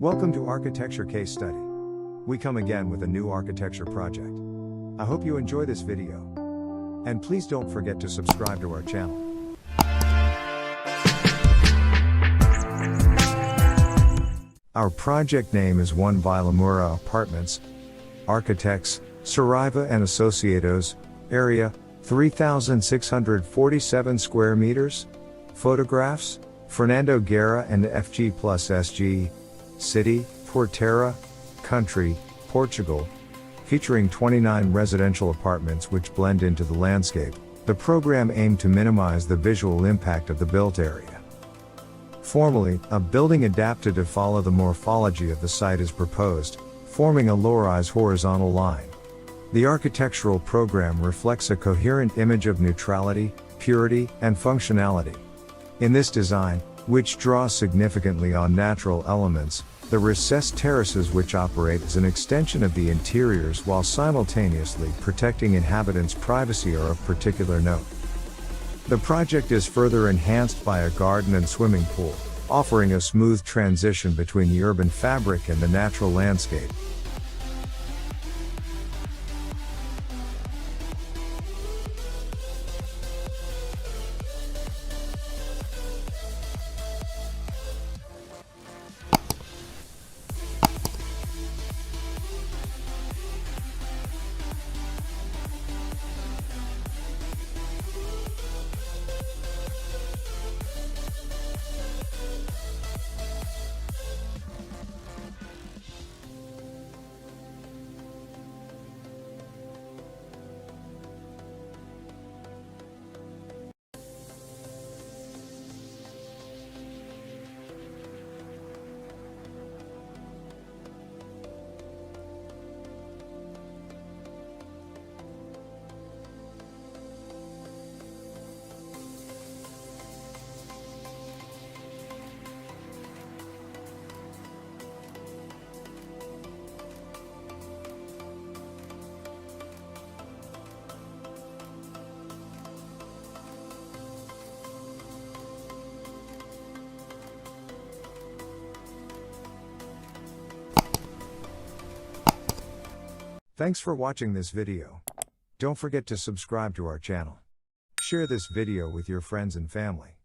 Welcome to Architecture Case Study. We come again with a new architecture project. I hope you enjoy this video. And please don't forget to subscribe to our channel. Our project name is 1 Vilamoura Apartments. Architects, Saraiva Associados. Area, 3,647 square meters. Photographs, Fernando, Guerra and FG+SG. City, Quarteira. Country, Portugal. Featuring 29 residential apartments which blend into the landscape. The program aimed to minimize the visual impact of the built area. Formally, a building adapted to follow the morphology of the site is proposed, forming a low-rise horizontal line. The architectural program reflects a coherent image of neutrality, purity, and functionality. In this design, which draws significantly on natural elements, the recessed terraces which operate as an extension of the interiors while simultaneously protecting inhabitants' privacy are of particular note. The project is further enhanced by a garden and swimming pool, offering a smooth transition between the urban fabric and the natural landscape. Thanks for watching this video. Don't forget to subscribe to our channel. Share this video with your friends and family.